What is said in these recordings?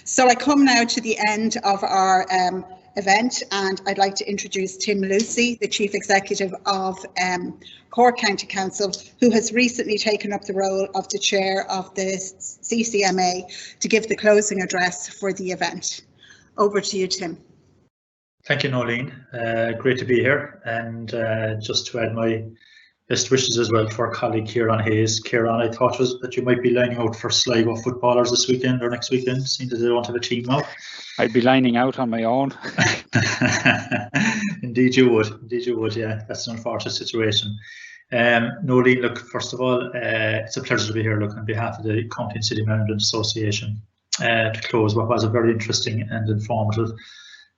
So I come now to the end of our event, and I'd like to introduce Tim Lucey, the Chief Executive of Cork County Council, who has recently taken up the role of the Chair of the CCMA to give the closing address for the event. Over to you, Tim. Thank you, Nolene. Great to be here, and just to add my best wishes as well to our colleague Kieran Hayes. Kieran, I thought that you might be lining out for Sligo footballers this weekend or next weekend, seeing that they don't have a team now. I'd be lining out on my own. Indeed you would, yeah, that's an unfortunate situation. Nolene, look, first of all, it's a pleasure to be here, look, on behalf of the County and City Management Association to close what was a very interesting and informative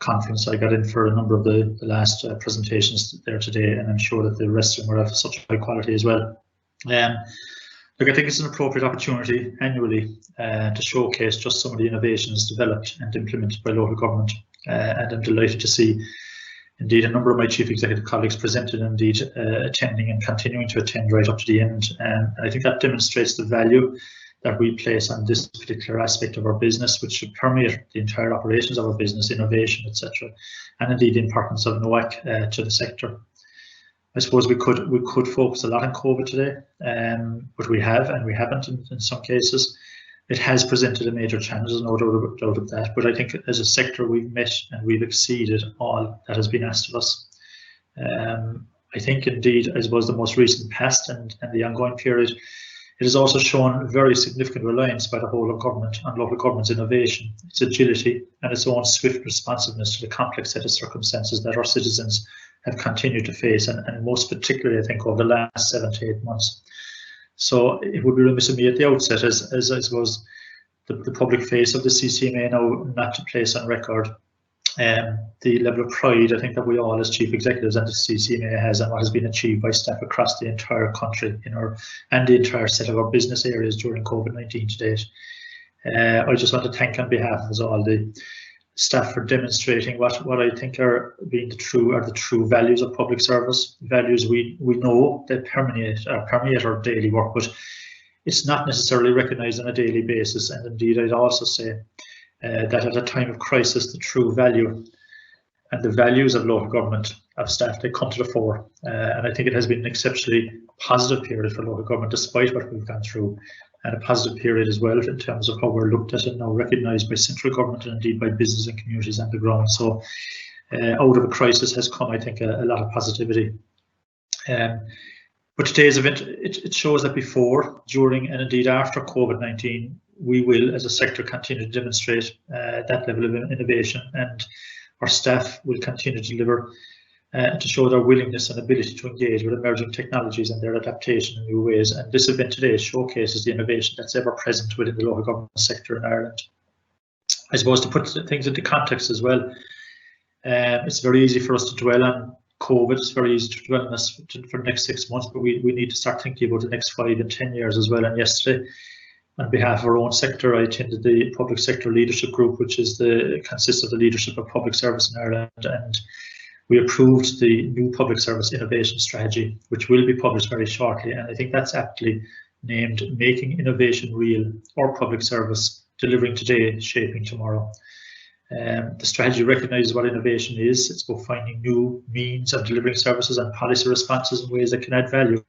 conference. I got in for a number of the last presentations there today, and I'm sure that the rest of them were of such high quality as well. Look, I think it's an appropriate opportunity annually to showcase just some of the innovations developed and implemented by local government, and I'm delighted to see indeed a number of my chief executive colleagues presented, indeed attending and continuing to attend right up to the end, and I think that demonstrates the value that we place on this particular aspect of our business, which should permeate the entire operations of our business, innovation, etc., and indeed the importance of NOAC to the sector. I suppose we could focus a lot on COVID today, but we have and we haven't in some cases. It has presented a major challenge, there's no doubt of that, but I think as a sector we've met and we've exceeded all that has been asked of us. I think indeed, I suppose the most recent past and the ongoing period, it has also shown very significant reliance by the whole of government on local government's innovation, its agility and its own swift responsiveness to the complex set of circumstances that our citizens have continued to face, and most particularly I think over the last 7 to 8 months. So it would be remiss of me at the outset, as I suppose the public face of the CCMA now, not to place on record the level of pride I think that we all as chief executives and the CCMA has on what has been achieved by staff across the entire country and the entire set of our business areas during COVID-19 to date. I just want to thank on behalf of us all the staff for demonstrating what I think are being the true values of public service, values we know that permeate our daily work, but it's not necessarily recognised on a daily basis. And indeed I'd also say that at a time of crisis, the true value and the values of local government, of staff, they come to the fore. And I think it has been an exceptionally positive period for local government, despite what we've gone through, and a positive period as well in terms of how we're looked at and now recognised by central government and indeed by business and communities on the ground. So out of a crisis has come, I think, a lot of positivity. But today's event, it shows that before, during and indeed after COVID-19, we will, as a sector, continue to demonstrate that level of innovation, and our staff will continue to deliver to show their willingness and ability to engage with emerging technologies and their adaptation in new ways. And this event today showcases the innovation that's ever present within the local government sector in Ireland. I suppose to put things into context as well, it's very easy for us to dwell on COVID, it's very easy to dwell on this for the next 6 months, but we need to start thinking about the next 5 and 10 years as well. And yesterday, on behalf of our own sector, I attended the Public Sector Leadership Group, which consists of the leadership of public service in Ireland, and we approved the new public service innovation strategy, which will be published very shortly. And I think that's aptly named Making Innovation Real, or Public Service, Delivering Today, Shaping Tomorrow. The strategy recognises what innovation is. It's about finding new means of delivering services and policy responses in ways that can add value.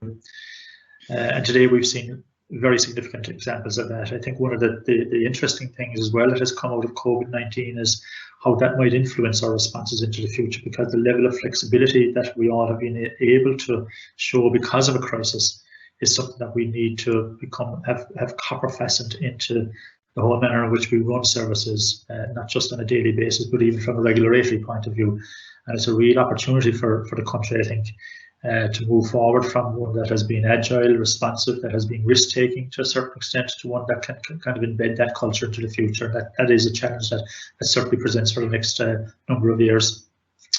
And today we've seen very significant examples of that. I think one of the interesting things as well that has come out of COVID-19 is how that might influence our responses into the future, because the level of flexibility that we all have been able to show because of a crisis is something that we need to have copper fastened into the whole manner in which we run services, not just on a daily basis, but even from a regulatory point of view. And it's a real opportunity for the country, I think, to move forward from one that has been agile, responsive, that has been risk-taking to a certain extent, to one that can kind of embed that culture into the future. That is a challenge that certainly presents for the next number of years.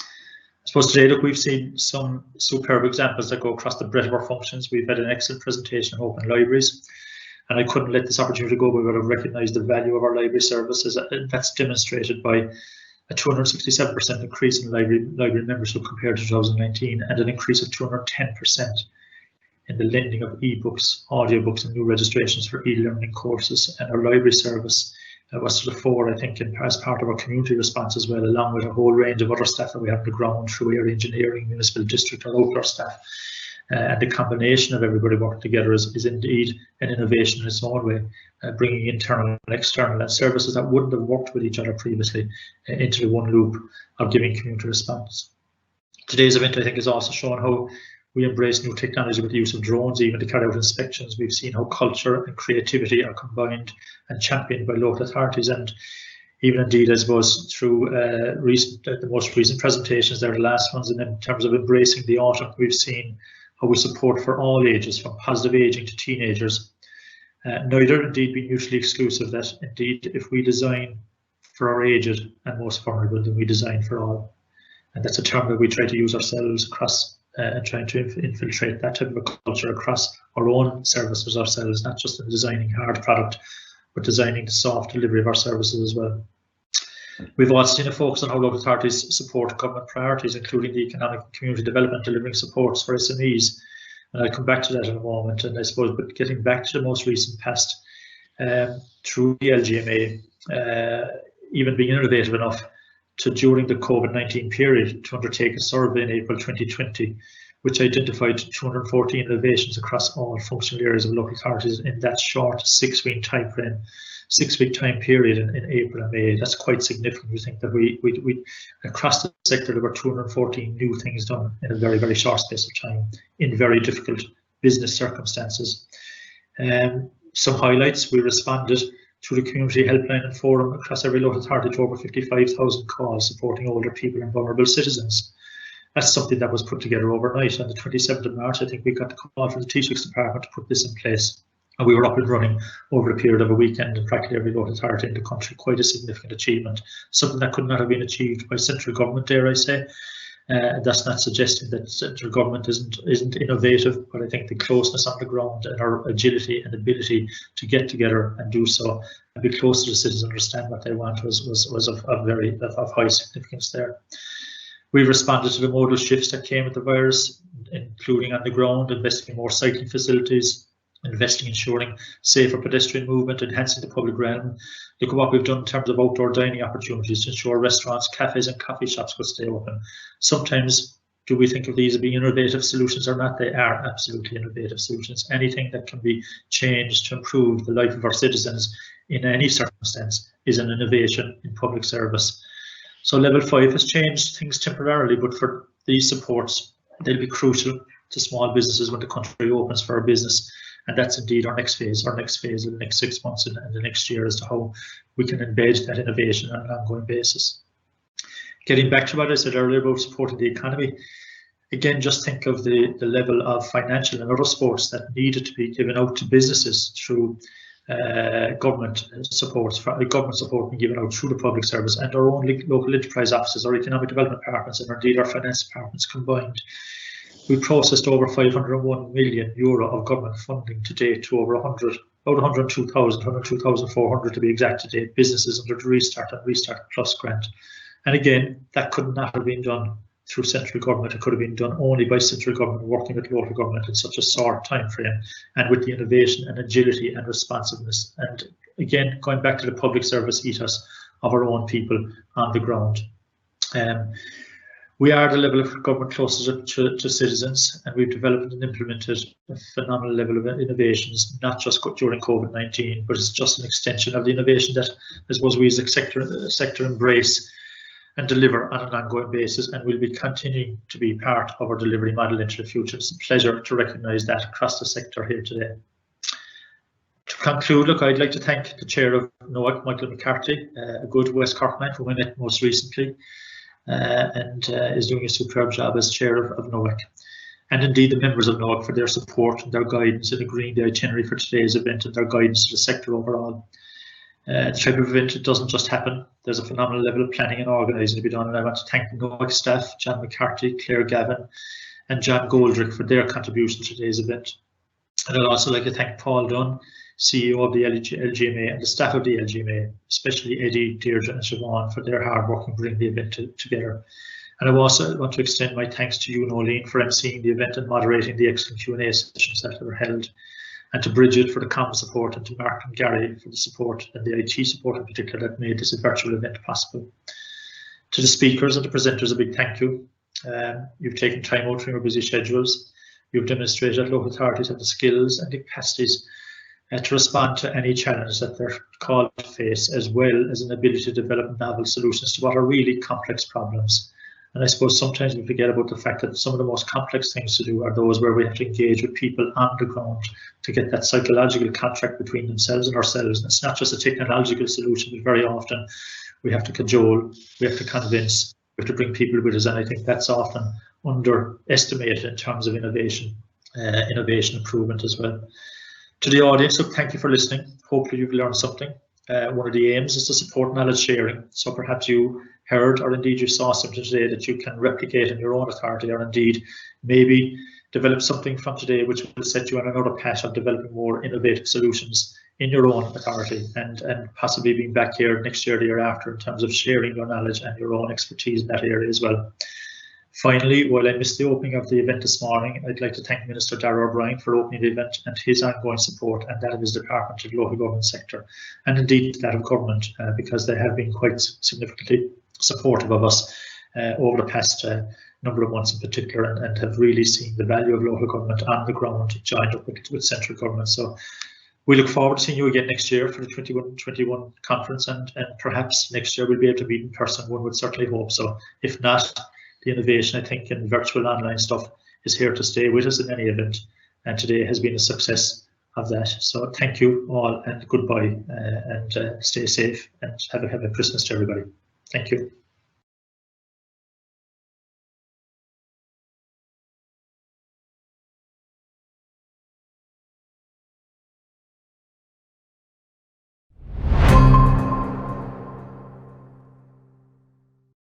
I suppose today, look, we've seen some superb examples that go across the breadth of our functions. We've had an excellent presentation of open libraries, and I couldn't let this opportunity go without recognise the value of our library services. That's demonstrated by a 267% increase in library membership compared to 2019, and an increase of 210% in the lending of e-books, audiobooks and new registrations for e-learning courses. And our library service was to the fore, I think, as part of our community response as well, along with a whole range of other staff that we have on the ground through area engineering, municipal district, or outdoor staff. And the combination of everybody working together is indeed an innovation in its own way, bringing internal and external and services that wouldn't have worked with each other previously into the one loop of giving community response. Today's event, I think, has also shown how we embrace new technology with the use of drones, even to carry out inspections. We've seen how culture and creativity are combined and championed by local authorities, and even indeed, I suppose, through the most recent presentations, they're the last ones, and in terms of embracing the autumn, we've seen how we support for all ages, from positive aging to teenagers. Neither indeed be mutually exclusive, that indeed if we design for our aged and most vulnerable, then we design for all. And that's a term that we try to use ourselves across and trying to infiltrate that type of a culture across our own services ourselves, not just in designing hard product, but designing the soft delivery of our services as well. We've also seen a focus on how local authorities support government priorities, including the economic and community development, delivering supports for SMEs. And I'll come back to that in a moment. And I suppose, but getting back to the most recent past, through the LGMA, even being innovative enough to, during the COVID-19 period, to undertake a survey in April 2020, which identified 214 innovations across all functional areas of local authorities in that short 6-week time frame. 6-week time period in April and May. That's quite significant. We think that we across the sector there were 214 new things done in a very, very short space of time in very difficult business circumstances. Some highlights: we responded through the community helpline and forum across every local authority to over 55,000 calls supporting older people and vulnerable citizens. That's something that was put together overnight. On the 27th of March, I think we got the call from the Taoiseach's department to put this in place. And we were up and running over a period of a weekend in practically every local authority in the country. Quite a significant achievement, something that could not have been achieved by central government, dare I say. That's not suggesting that central government isn't innovative, but I think the closeness on the ground and our agility and ability to get together and do so and be close to the citizens, understand what they want, was of high significance there. We've responded to the modal shifts that came with the virus, including on the ground, investing in more cycling facilities, investing in ensuring safer pedestrian movement, enhancing the public realm. Look at what we've done in terms of outdoor dining opportunities to ensure restaurants, cafes and coffee shops could stay open. Sometimes, do we think of these as being innovative solutions or not? They are absolutely innovative solutions. Anything that can be changed to improve the life of our citizens in any circumstance is an innovation in public service. So level 5 has changed things temporarily, but for these supports, they'll be crucial to small businesses when the country opens for our business. And that's indeed our next phase in the next 6 months and the next year, as to how we can embed that innovation on an ongoing basis. Getting back to what I said earlier about supporting the economy, again, just think of the level of financial and other supports that needed to be given out to businesses through government support being given out through the public service and our own local enterprise offices, our economic development departments, and indeed our finance departments combined. We processed over €501 million of government funding to date to over about 102,400 to be exact to date, businesses under the Restart and Restart Plus grant. And again, that could not have been done through central government. It could have been done only by central government working with local government in such a short time frame, and with the innovation and agility and responsiveness. And again, going back to the public service ethos of our own people on the ground. We are the level of government closest to citizens, and we've developed and implemented a phenomenal level of innovations, not just during COVID-19, but it's just an extension of the innovation that I suppose we as a sector embrace and deliver on an ongoing basis, and will be continuing to be part of our delivery model into the future. It's a pleasure to recognise that across the sector here today. To conclude, look, I'd like to thank the chair of NOAC, Michael McCarthy, a good West Cork man whom I met most recently, and is doing a superb job as chair of NOAC, and indeed the members of NOAC for their support and their guidance in agreeing the itinerary for today's event and their guidance to the sector overall. The type of event, it doesn't just happen. There's a phenomenal level of planning and organising to be done, and I want to thank the NOAC staff, John McCarthy, Claire Gavin and John Goldrick for their contribution to today's event. And I'd also like to thank Paul Dunn, CEO of the LGMA, and the staff of the LGMA, especially Eddie, Deirdre and Siobhan, for their hard work in bringing the event together. And I also want to extend my thanks to you, Nolene, for emceeing the event and moderating the excellent Q&A sessions that were held. and to Bridget for the comm support, and to Mark and Gary for the support and the IT support in particular that made this a virtual event possible. To the speakers and the presenters, a big thank you. You've taken time out from your busy schedules. You've demonstrated that local authorities have the skills and the capacities to respond to any challenge that they're called to face, as well as an ability to develop novel solutions to what are really complex problems. And I suppose sometimes we forget about the fact that some of the most complex things to do are those where we have to engage with people on the ground to get that psychological contract between themselves and ourselves. And it's not just a technological solution, but very often we have to cajole, we have to convince, we have to bring people with us. And I think that's often underestimated in terms of innovation improvement as well. To the audience, look, thank you for listening. Hopefully you've learned something. One of the aims is to support knowledge sharing. So perhaps you heard, or indeed you saw something today that you can replicate in your own authority, or indeed maybe develop something from today which will set you on another path of developing more innovative solutions in your own authority, and possibly being back here next year, the year after, in terms of sharing your knowledge and your own expertise in that area as well. Finally, while I missed the opening of the event this morning, I'd like to thank Minister Darragh O'Brien for opening the event and his ongoing support, and that of his department to the local government sector, and indeed that of government, because they have been quite significantly supportive of us over the past number of months in particular, and have really seen the value of local government on the ground, joined up with central government. So we look forward to seeing you again next year for the 21 conference, and perhaps next year we'll be able to meet in person. One would certainly hope so. If not, the innovation, I think, in virtual online stuff is here to stay with us in any event, and today has been a success of that. So thank you all, and goodbye, and stay safe, and have a Christmas to everybody. Thank you.